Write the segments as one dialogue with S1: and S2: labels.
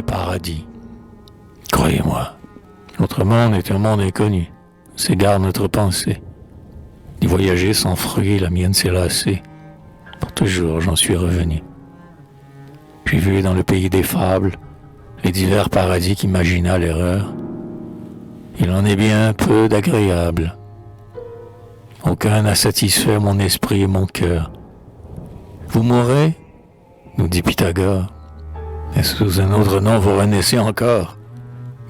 S1: paradis. Croyez-moi, notre monde est un monde inconnu, s'égare notre pensée. D'y voyager sans fruit, la mienne s'est lassée. Pour toujours, j'en suis revenu. J'ai vu dans le pays des fables les divers paradis qu'imagina l'erreur. Il en est bien peu d'agréables. Aucun n'a satisfait mon esprit et mon cœur. Vous mourrez, nous dit Pythagore, et sous un autre nom vous renaissez encore.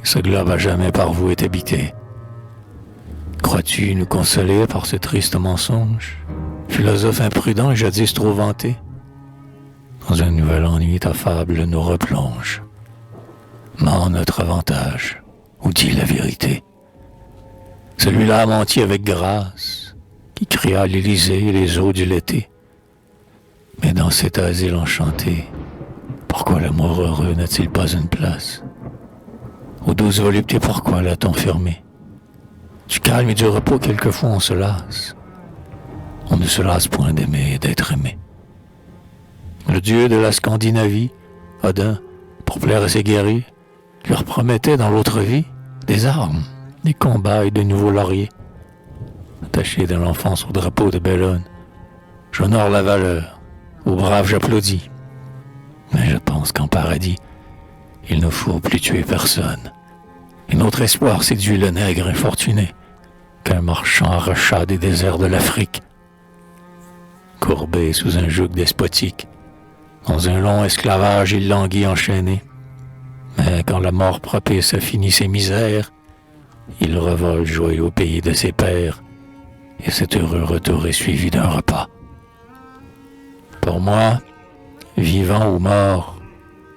S1: Ce globe à jamais par vous est habité. Crois-tu nous consoler par ce triste mensonge, philosophe imprudent et jadis trop vanté? Dans un nouvel ennui, ta fable nous replonge. Ment notre avantage, ou dis la vérité. Celui-là a menti avec grâce, qui cria à l'Élysée les eaux du l'été. Mais dans cet asile enchanté, pourquoi l'amour heureux n'a-t-il pas une place? Aux douces voluptés, pourquoi l'a-t-on fermé? Du calme et du repos, quelquefois on se lasse. On ne se lasse point d'aimer et d'être aimé. Le dieu de la Scandinavie, Odin, pour plaire à ses guerriers, leur promettait dans l'autre vie des armes, des combats et de nouveaux lauriers. Attaché de l'enfance au drapeau de Bellone, j'honore la valeur, aux braves j'applaudis. Mais je pense qu'en paradis, il ne faut plus tuer personne. Et notre espoir séduit le nègre infortuné, qu'un marchand arracha des déserts de l'Afrique. Courbé sous un joug despotique, dans un long esclavage il languit enchaîné. Mais quand la mort propice a fini ses misères, il revole jouer au pays de ses pères, et cet heureux retour est suivi d'un repas. Pour moi, vivant ou mort,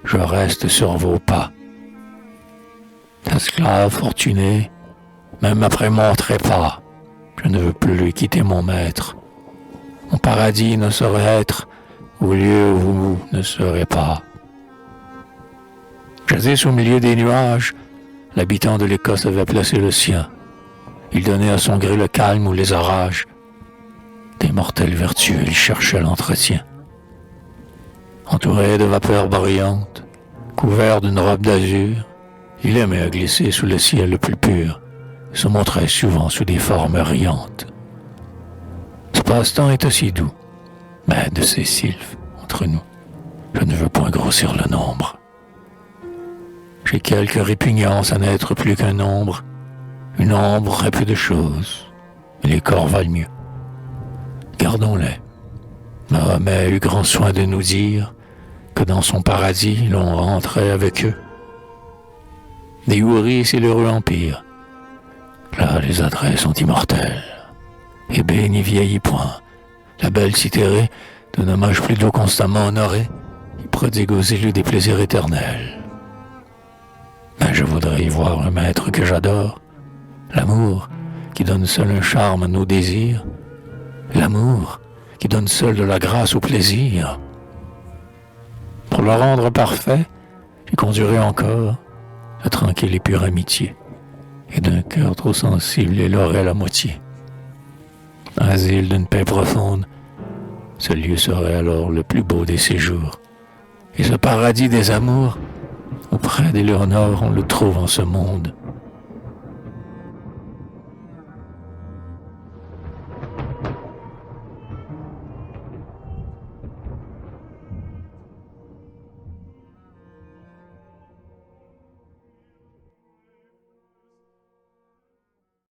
S1: je reste sur vos pas. Esclave fortuné, même après mon trépas, je ne veux plus quitter mon maître. Mon paradis ne saurait être au lieu où vous ne serez pas. Jadis au milieu des nuages, l'habitant de l'Écosse avait placé le sien. Il donnait à son gré le calme ou les orages. Des mortels vertueux, il cherchait l'entretien. Entouré de vapeurs brillantes, couvert d'une robe d'azur, il aimait à glisser sous le ciel le plus pur, et se montrait souvent sous des formes riantes. Ce passe-temps est aussi doux, mais de ces sylphes, entre nous, je ne veux point grossir le nombre. J'ai quelque répugnance à n'être plus qu'un ombre. Une ombre est peu de choses, et les corps valent mieux. Gardons-les. Mahomet eut grand soin de nous dire que dans son paradis, l'on rentrait avec eux. Des houris, c'est l'heureux empire. Là, les adresses sont immortelles. Hébé n'y vieillit point. La belle citérée, d'un hommage plus d'eau constamment honoré, y prodigue aux élus des plaisirs éternels. Mais je voudrais y voir un maître que j'adore, l'amour qui donne seul un charme à nos désirs, l'amour qui donne seul de la grâce au plaisir. Pour le rendre parfait, j'y conduirai encore la tranquille et pure amitié, et d'un cœur trop sensible, il aurait la moitié. Asile d'une paix profonde, ce lieu serait alors le plus beau des séjours, et ce paradis des amours, auprès d'Éléonore, on le trouve en ce monde.